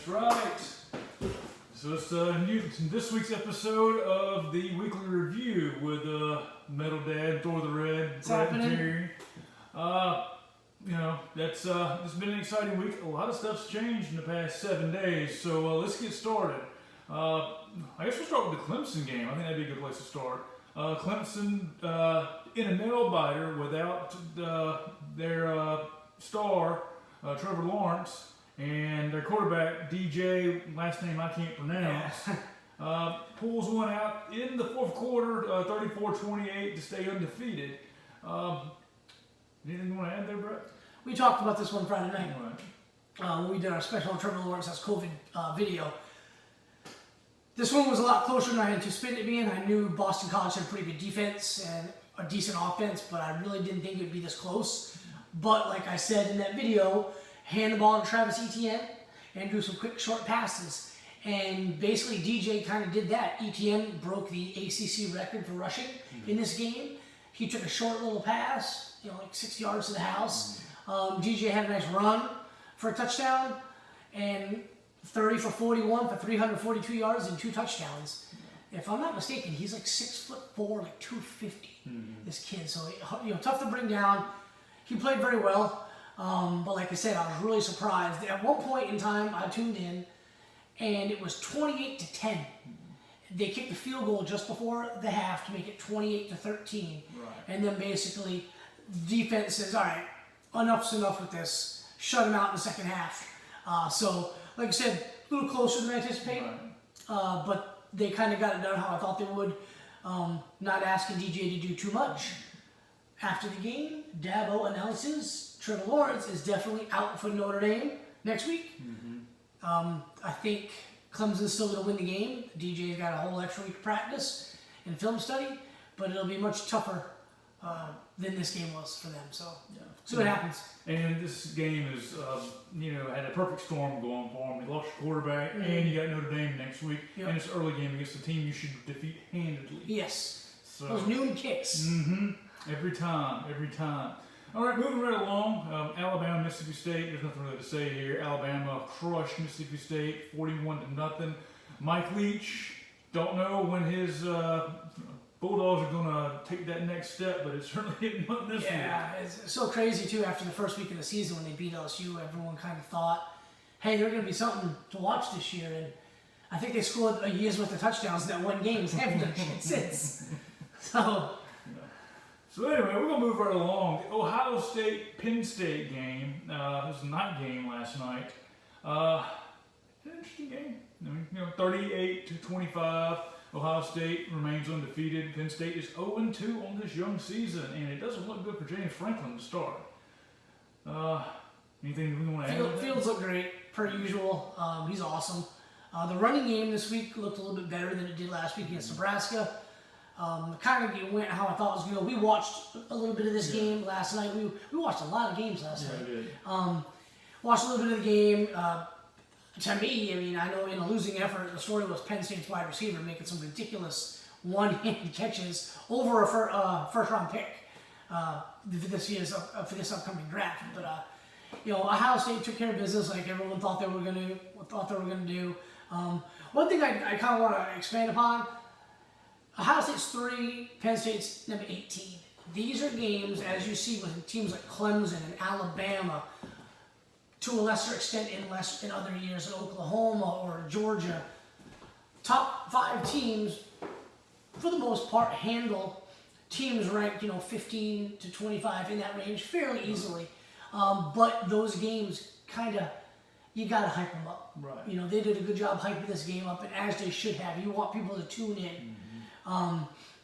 That's right. So it's this week's episode of the weekly review with Metal Dad, Thor the Red, Brett and Terry. It's been an exciting week. A lot of stuff's changed in the past 7 days. So let's get started. I guess we'll start with the Clemson game. I think that'd be a good place to start. Clemson in a nail biter without their star Trevor Lawrence. And their quarterback, DJ, last name I can't pronounce, pulls one out in the fourth quarter, 34-28 to stay undefeated. Anything you want to add there, Brett? We talked about this one Friday night. When we did our special Trevor Lawrence's COVID video. This one was a lot closer than I anticipated it being. I knew Boston College had a pretty good defense and a decent offense, but I really didn't think it would be this close. But like I said in that video, hand the ball to Travis Etienne and do some quick short passes. And basically DJ kind of did that. Etienne broke the ACC record for rushing in this game. He took a short little pass, like 6 yards to the house. DJ had a nice run for a touchdown and 30 for 41 for 342 yards and 2 touchdowns. If I'm not mistaken, he's like 6'4", like 250, this kid. So, tough to bring down. He played very well. But like I said, I was really surprised. At one point in time, I tuned in, and it was 28-10. They kicked the field goal just before the half to make it 28-13. Right. And then basically, defense says, all right, enough's enough with this. Shut him out in the second half. So, like I said, a little closer than I anticipated. Right. But they kind of got it done how I thought they would. Not asking DJ to do too much. After the game, Dabo announces Trevor Lawrence is definitely out for Notre Dame next week. I think Clemson's still going to win the game. DJ's got a whole extra week of practice and film study, but it'll be much tougher than this game was for them. So, see what happens. And this game is, had a perfect storm going for them. You lost your quarterback, and you got Notre Dame next week, and it's an early game against the team you should defeat handedly. Yes. So, those noon kicks. Every time. All right, moving right along. Alabama, Mississippi State. There's nothing really to say here. Alabama crushed Mississippi State 41-0. Mike Leach, don't know when his Bulldogs are going to take that next step, but it's certainly hitting up this week. Yeah, it's so crazy, too. After the first week of the season when they beat LSU, everyone kind of thought, hey, they're going to be something to watch this year. And I think they scored a year's worth of touchdowns in that one game. They haven't done shit since. So anyway, we're going to move right along. The Ohio State-Penn State game. It was a night game last night. An interesting game. 38-25. Ohio State remains undefeated. Penn State is 0-2 on this young season, and it doesn't look good for James Franklin to start. Anything we want to add? Fields look great, per usual. He's awesome. The running game this week looked a little bit better than it did last week against Nebraska. Kind of went how I thought it was going to go. We watched a little bit of this game last night. We watched a lot of games last night. We did. Watched a little bit of the game. To me, I know in a losing effort, the story was Penn State's wide receiver making some ridiculous one-handed catches over a first-round pick for this upcoming draft. But Ohio State took care of business like everyone thought they were going to do. One thing I kind of want to expand upon. Ohio State's 3, Penn State's number 18. These are games, as you see with teams like Clemson and Alabama, to a lesser extent in other years, in Oklahoma or Georgia. Top 5 teams, for the most part, handle teams ranked 15 to 25 in that range fairly easily. But those games you gotta hype them up. Right. They did a good job hyping this game up, and as they should have. You want people to tune in.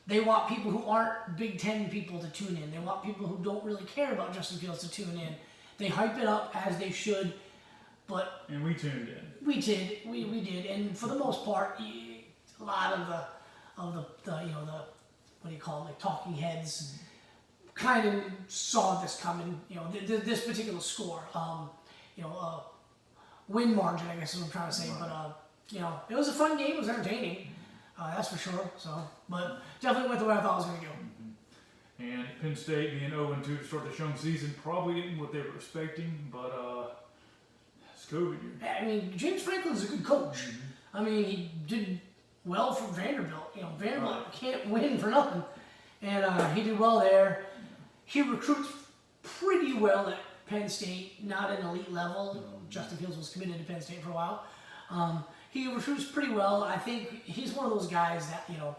They want people who aren't Big Ten people to tune in. They want people who don't really care about Justin Fields to tune in. They hype it up as they should, and we tuned in. We did, and for the most part, a lot of the what do you call them, like talking heads, kind of saw this coming. This particular score, win margin, I guess is what I'm trying to say. Right. But it was a fun game. It was entertaining. That's for sure. So, but definitely went the way I thought it was going to go. And Penn State being 0-2 to start this young season, probably isn't what they were expecting, but it's COVID year. I mean, James Franklin's a good coach. I mean, he did well for Vanderbilt. You know, Vanderbilt can't win for nothing. And he did well there. He recruits pretty well at Penn State, not an elite level. Justin Fields was committed to Penn State for a while. He recruits pretty well. I think he's one of those guys that, you know,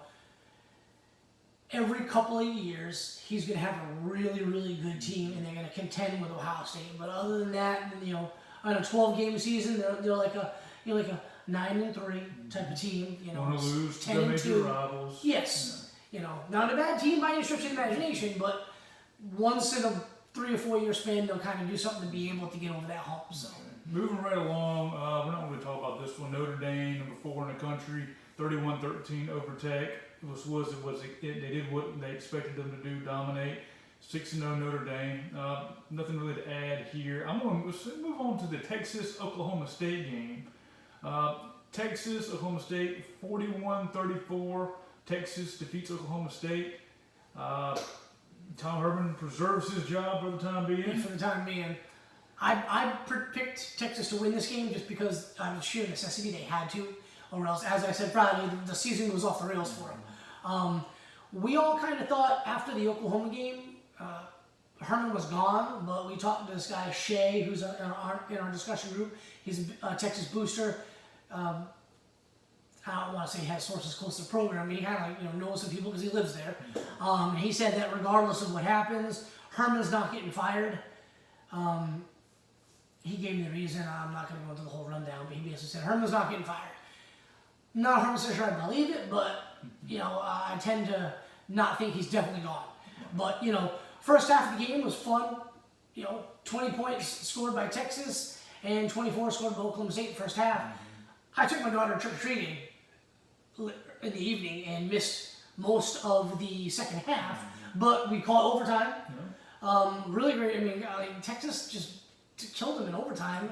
every couple of years, he's going to have a really, really good team, and they're going to contend with Ohio State. But other than that, you know, on a 12-game season, they're like a 9-3 type of team. You know, Want to lose 10-2 major rivals. Yes, you know, not a bad team by any stretch of the imagination, but once in a 3 or 4 year span, they'll kind of do something to be able to get over that hump. So. Moving right along, we're not going to talk about this one. Notre Dame, number 4 in the country, 31-13 over Tech. They did what they expected them to do, dominate. 6-0 Notre Dame. Nothing really to add here. I'm going to move on to the Texas-Oklahoma State game. Texas, Oklahoma State, 41-34. Texas defeats Oklahoma State. Tom Herman preserves his job for the time being. For the time being. I picked Texas to win this game just because out of sheer necessity they had to, or else, as I said Friday, the season was off the rails for them. We all kind of thought after the Oklahoma game, Herman was gone, but we talked to this guy Shay, who's in our discussion group. He's a Texas booster. I don't want to say he has sources close to the program. He kind of knows some people because he lives there. He said that regardless of what happens, Herman's not getting fired. He gave me the reason. I'm not going to go into the whole rundown, but he basically said Herman's not getting fired. Not 100% sure I believe it, but I tend to not think he's definitely gone. But first half of the game was fun. 20 points scored by Texas and 24 scored by Oklahoma State in the first half. I took my daughter trick-or-treating in the evening and missed most of the second half, but we caught overtime. Really great. I mean, Texas just killed them in overtime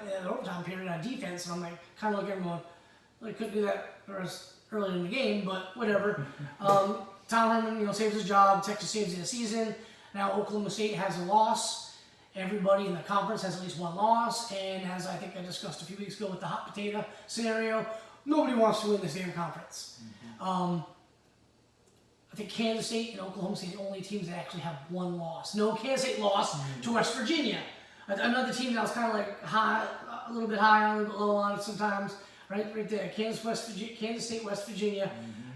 period on defense, and I'm like, kind of looking at everyone, they couldn't do that early in the game, but whatever. Tom Herman, saves his job. Texas saves the season. Now Oklahoma State has a loss. Everybody in the conference has at least one loss, and as I think I discussed a few weeks ago with the hot potato scenario, nobody wants to win this damn conference. I think Kansas State and Oklahoma State are the only teams that actually have one loss. No, Kansas State lost to West Virginia. Another team that was kind of like high, a little bit high, a little bit low on it sometimes. Right there. Kansas State, West Virginia.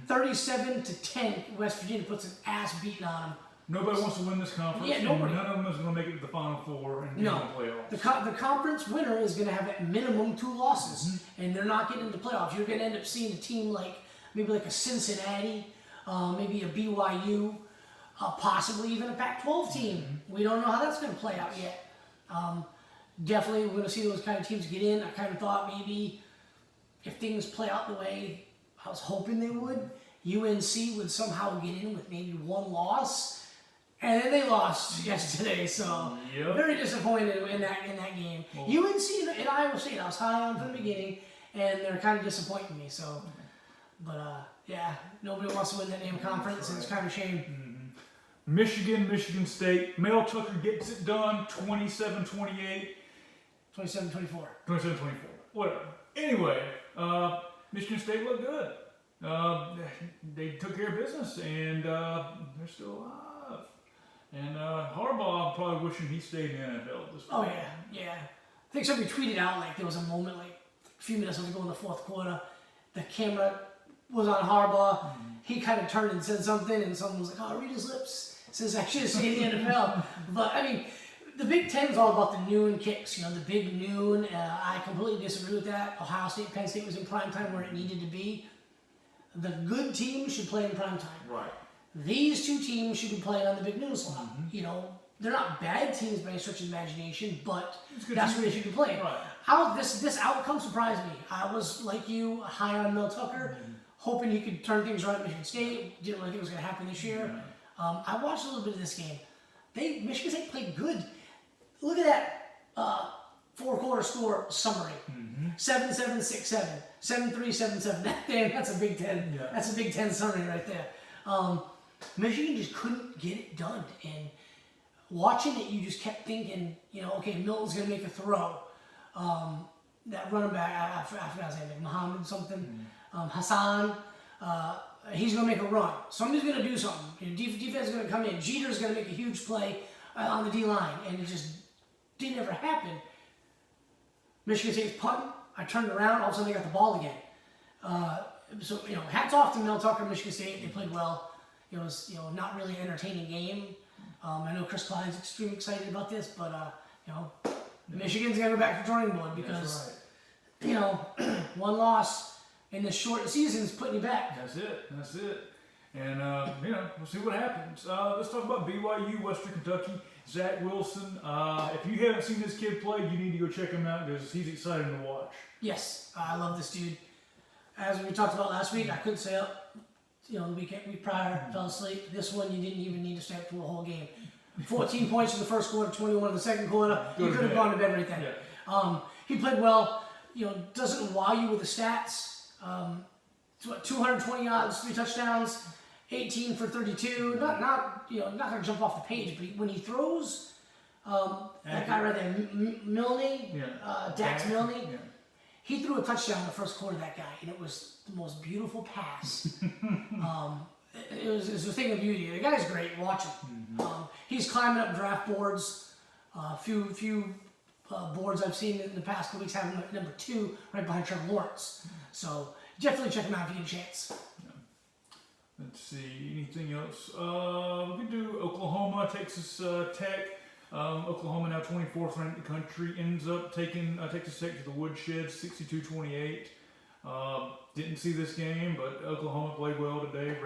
37-10. West Virginia puts an ass beating on them. Nobody wants to win this conference. Yeah, nobody. None of them is going to make it to the Final Four and get in the playoffs. The conference winner is going to have at minimum 2 losses, and they're not getting into playoffs. You're going to end up seeing a team like maybe like a Cincinnati, maybe a BYU, possibly even a Pac-12 team. We don't know how that's going to play out yet. Definitely, we're going to see those kind of teams get in. I kind of thought maybe if things play out the way I was hoping they would, UNC would somehow get in with maybe 1 loss, and then they lost yesterday. So very disappointed in that game. Well, UNC and Iowa State, I was high on from the beginning, and they're kind of disappointing me. So, but nobody wants to win that damn conference, and it's kind of a shame. Michigan State. Mel Tucker gets it done, 27-28. 27-24. 27-24. Whatever. Anyway, Michigan State looked good. They took care of business, and they're still alive. And Harbaugh, I'm probably wishing he stayed in the NFL at this point. Oh, yeah. I think somebody tweeted out, like, there was a moment, like, a few minutes ago in the fourth quarter, the camera was on Harbaugh. He kind of turned and said something, and someone was like, oh, read his lips. Says I should have stayed in the NFL. But, I mean, the Big Ten is all about the noon kicks, the big noon. I completely disagree with that. Ohio State, Penn State was in prime time where it needed to be. The good teams should play in prime time. Right. These 2 teams should be playing on the big noon slot. They're not bad teams by any stretch of imagination, but that's where they should be playing. Right. This outcome surprised me. I was, like you, high on Mel Tucker, hoping he could turn things around at Michigan State. Didn't really think it was going to happen this year. I watched a little bit of this game. Michigan State played good. Look at that 4-quarter score summary. 7-7, 6-7, 7-3, 7-7. That's a Big Ten. Yeah. That's a Big Ten summary right there. Michigan just couldn't get it done. And watching it, you just kept thinking, okay, Milton's going to make a throw. that running back, I forgot his name, like Muhammad something, Hassan. He's going to make a run. Somebody's going to do something. Defense is going to come in. Jeter's going to make a huge play on the D line, and it just didn't ever happen. Michigan State's punting. I turned around. All of a sudden, they got the ball again. So hats off to Mel Tucker, Michigan State. They played well. It was not really an entertaining game. I know Chris Klein's extremely excited about this, but Michigan's got to go back to the drawing board because one loss in this short season is putting you back. That's it. And we'll see what happens. Let's talk about BYU, Western Kentucky. Zach Wilson. If you haven't seen this kid play, you need to go check him out because he's exciting to watch. Yes, I love this dude. As we talked about last week, I couldn't stay up. The week prior, fell asleep. This one, you didn't even need to stay up through a whole game. 14 points in the first quarter, 21 in the second quarter. You could have gone to bed right then. Yeah. He played well. Doesn't wow you with the stats. 220 yards, 3 touchdowns, 18 for 32. Not going to jump off the page, but when he throws, that guy right there, Milne, Dax Milne. Yeah. He threw a touchdown in the first quarter, that guy, and it was the most beautiful pass. It was a thing of beauty. The guy's great. Watch him. He's climbing up draft boards. Few boards I've seen in the past couple weeks have him at number 2, right behind Trevor Lawrence. So definitely check him out if you get a chance. Yeah. Let's see, anything else? We can do Oklahoma, Texas Tech. Oklahoma now 24th ranked in the country, ends up taking Texas Tech to the woodshed, 62-28. Didn't see this game, but Oklahoma played well today.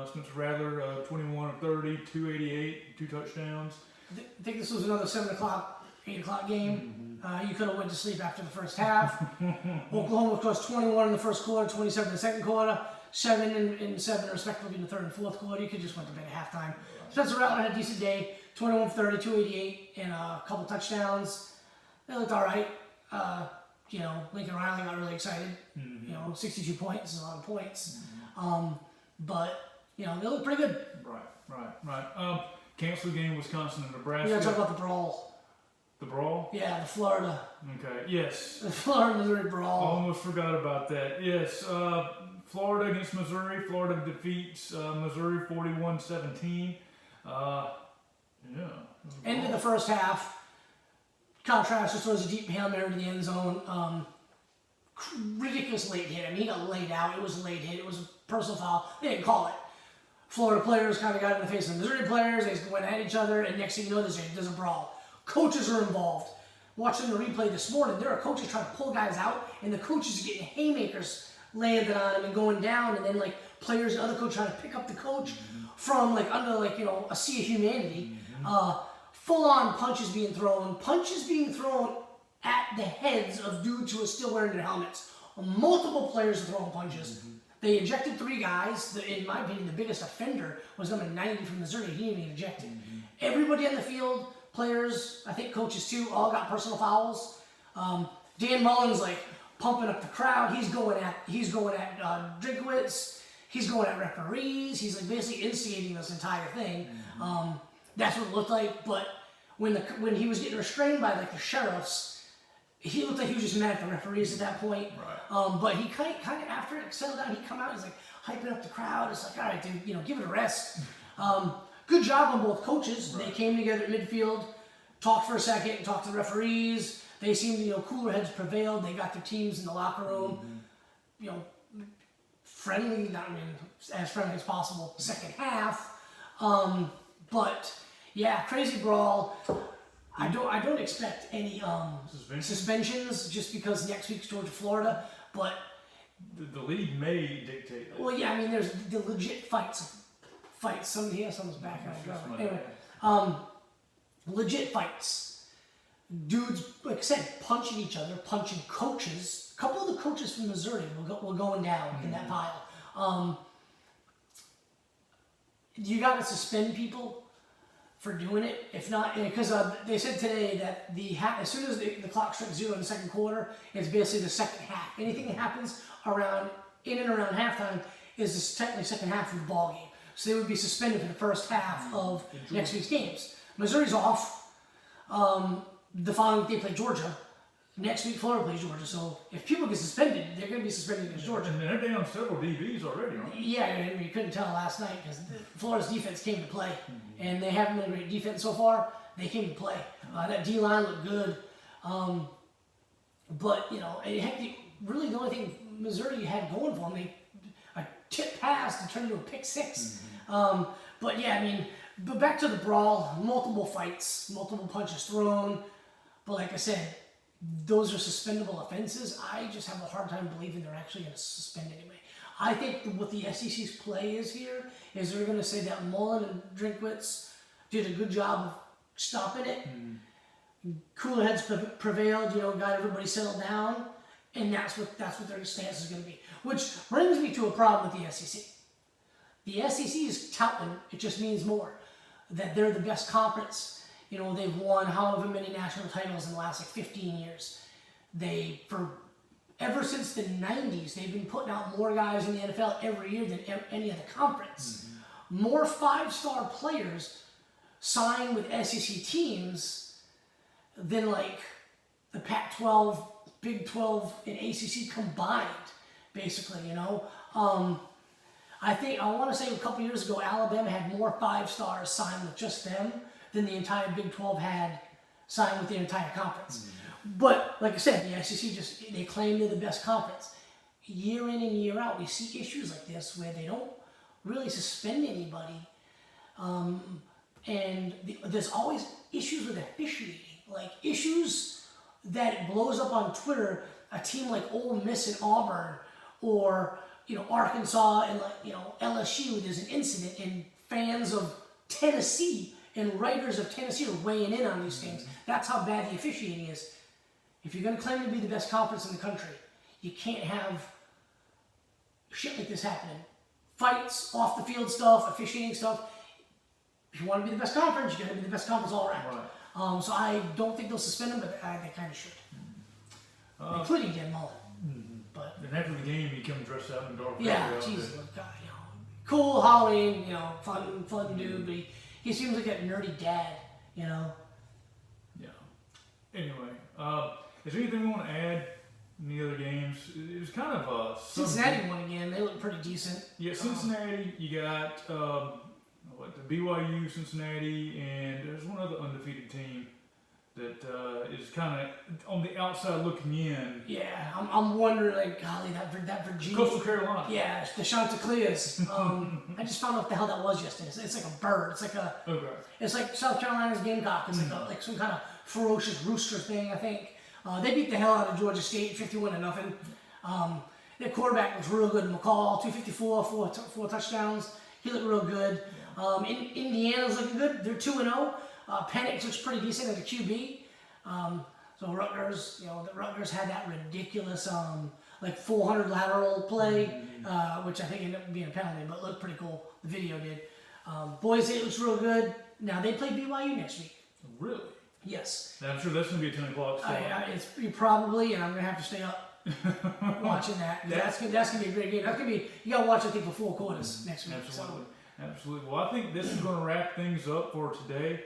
Spencer Rattler, 21 of 30, 288, 2 touchdowns. I think this was another 7 o'clock, 8 o'clock game. You could have went to sleep after the first half. Oklahoma, of course, 21 in the first quarter, 27 in the second quarter, 7 and 7 respectively in the third and fourth quarter. You could just went to bed at halftime. Spencer Rattler had a decent day, 21 for 30, 288, and a couple touchdowns. They looked all right. Lincoln Riley got really excited. 62 points is a lot of points. But they look pretty good. Right. Canceled game, Wisconsin and Nebraska. You gotta talk about the brawl. The brawl? Yeah, the Florida. Okay, yes. The Florida-Missouri brawl. Almost forgot about that. Yes, Florida against Missouri. Florida defeats Missouri 41-17. End of the first half. Kyle Trask just throws a deep Hail Mary to the end zone. Ridiculous late hit. I mean, he got laid out. It was a late hit. It was a personal foul. They didn't call it. Florida players kind of got in the face of the Missouri players. They went at each other, and next thing you know, there's a brawl. Coaches are involved. Watching the replay this morning, there are coaches trying to pull guys out, and the coaches are getting haymakers landed on them and going down, and then players and other coaches trying to pick up the coach from under a sea of humanity. Full-on punches being thrown at the heads of dudes who are still wearing their helmets. Multiple players are throwing punches. They ejected 3 guys. In my opinion, the biggest offender was number 90 from Missouri. He didn't even get ejected. Everybody on the field, players, I think coaches too, all got personal fouls. Dan Mullen's pumping up the crowd. He's going at Drinkwitz. He's going at referees. He's basically instigating this entire thing. That's what it looked like. But when he was getting restrained by the sheriffs, he looked like he was just mad at the referees at that point. Right. But he kind of after it settled down, he come out. He's hyping up the crowd. It's all right, dude. Give it a rest. Good job on both coaches. Right. They came together at midfield, talked for a second, talked to the referees. They seemed, cooler heads prevailed. They got their teams in the locker room, friendly. As friendly as possible. Second half, but yeah, crazy brawl. I don't expect any suspensions just because next week's Georgia, Florida, but the league may dictate that. Well, yeah, there's the legit fights. Somebody here, someone's back out. Anyway, legit fights. Dudes, like I said, punching each other, punching coaches. A couple of the coaches from Missouri were going down in that pile. You got to suspend people for doing it. If not, because they said today that as soon as the clock strikes 0 in the second quarter, it's basically the second half. Anything that happens in and around halftime is technically second half of the ball game. So they would be suspended for the first half of next week's games. Missouri's off. The following week they play Georgia. Next week, Florida plays Georgia. So if people get suspended, they're going to be suspended against Georgia. And they're down several DBs already, aren't they? Yeah, and you couldn't tell last night because Florida's defense came to play, and they haven't been a great defense so far. They came to play. That D line looked good, but heck, really the only thing Missouri had going for them, a tip pass to turn into a pick six. But yeah, I mean, but back to the brawl, multiple fights, multiple punches thrown. But like I said, those are suspendable offenses. I just have a hard time believing they're actually going to suspend anybody. I think what the SEC's play is here is they're going to say that Mullen and Drinkwitz did a good job of stopping it. Cooler heads prevailed, got everybody settled down, and that's what their stance is going to be. Which brings me to a problem with the SEC. The SEC is touting, it just means more, that they're the best conference. They've won however many national titles in the last 15 years. Ever since the 90s, they've been putting out more guys in the NFL every year than any other conference. More 5-star players sign with SEC teams than the Pac-12, Big 12, and ACC combined, basically, I want to say a couple years ago, Alabama had more 5-stars signed with just them than the entire Big 12 had signed with the entire conference. But like I said, the SEC they claim they're the best conference. Year in and year out, we see issues like this where they don't really suspend anybody, and there's always issues with officiating, issues that it blows up on Twitter. A team like Ole Miss and Auburn, or Arkansas and LSU, there's an incident, and fans of Tennessee and writers of Tennessee are weighing in on these things. That's how bad the officiating is. If you're going to claim to be the best conference in the country, you can't have shit like this happening. Fights, off the field stuff, officiating stuff. If you want to be the best conference, you got to be the best conference all around. Right. So I don't think they'll suspend him, but they kind of should, including Dan Mullen. But and after the game, he comes dressed out in dark. Yeah, Jesus, cool Halloween, fun dude, but he seems like that nerdy dad, Yeah. Anyway, is there anything you want to add? Any other games? It was kind of Cincinnati won again. They look pretty decent. Yeah, Cincinnati. You got the BYU, Cincinnati, and there's one other undefeated team that is kind of on the outside looking in. Yeah, I'm wondering, golly, that Virginia. Coastal Carolina. Yeah, the Chanticleers. I just found out what the hell that was yesterday. It's like a bird. It's like a. Okay. It's like South Carolina's Gamecock. It's like some kind of ferocious rooster thing, I think. They beat the hell out of Georgia State, 51-0. Their quarterback was real good. McCall, 254, four touchdowns. He looked real good. Indiana's looking good. They're 2-0. Penix looks pretty decent at the QB. So Rutgers, the Rutgers had that ridiculous 400 lateral play, which I think ended up being a penalty, but looked pretty cool. The video did. Boise looks real good. Now they play BYU next week. Really? Yes. I'm sure that's going to be a 10 o'clock start. It's probably, and I'm going to have to stay up watching that. That's going to be a great game. That's going to be, you got to watch, I think, for 4 quarters next week. Absolutely. Absolutely. Well, I think this is going to wrap things up for today.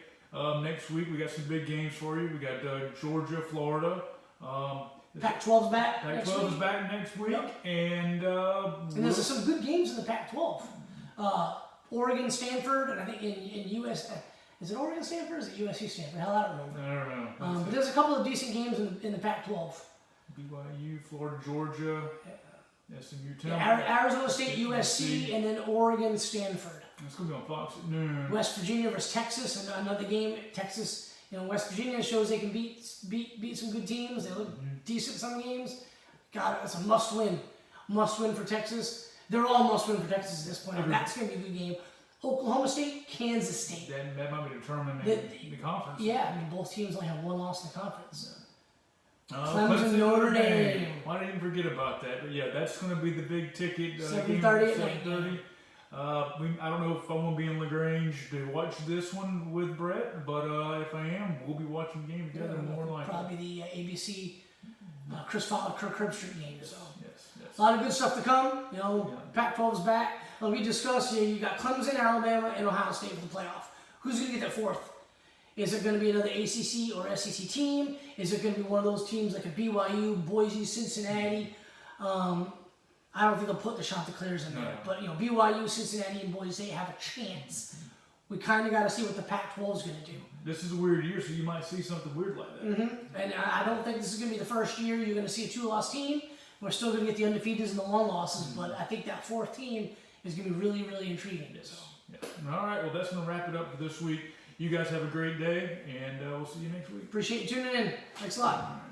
Next week, we got some big games for you. We got Georgia, Florida. Pac-12's back. Pac-12 is back next week. Yep. And there's some good games in the Pac-12. Oregon, Stanford, and I think in US. Is it Oregon, Stanford, or is it USC, Stanford? Hell, I don't remember. I don't know. But there's a couple of decent games in the Pac-12. BYU, Florida, Georgia, SMU, Arizona State, USC, and then Oregon, Stanford. It's going to be on Fox. No. West Virginia versus Texas, and another game. Texas, West Virginia shows they can beat some good teams. They look decent in some games. God, it's a must-win. Must-win for Texas. They're all must-win for Texas at this point. And that's going to be a good game. Oklahoma State, Kansas State. That might be determining the conference. Yeah, both teams only have one loss in the conference. Clemson, Notre Dame. Why did I even forget about that? But yeah, that's going to be the big ticket. 7:30 at night. 7:30. I don't know if I'm going to be in LaGrange to watch this one with Brett, but if I am, we'll be watching the game together more likely. Probably the ABC Chris Fowler, Kirk Herbstreit game. So. Yes. A lot of good stuff to come. Pac-12's back. Like we discussed, you got Clemson, Alabama, and Ohio State for the playoff. Who's going to get that fourth? Is it going to be another ACC or SEC team? Is it going to be one of those teams like a BYU, Boise, Cincinnati? I don't think they'll put the Chanticleers in there, but BYU, Cincinnati, and Boise State have a chance. We kind of got to see what the Pac-12 is going to do. This is a weird year, so you might see something weird like that. And I don't think this is going to be the first year you're going to see a 2-loss team. We're still going to get the undefeateds and the 1-losses, but I think that 4th team is going to be really, really intriguing. So. Yeah. All right, well, that's going to wrap it up for this week. You guys have a great day, and we'll see you next week. Appreciate you tuning in. Thanks a lot.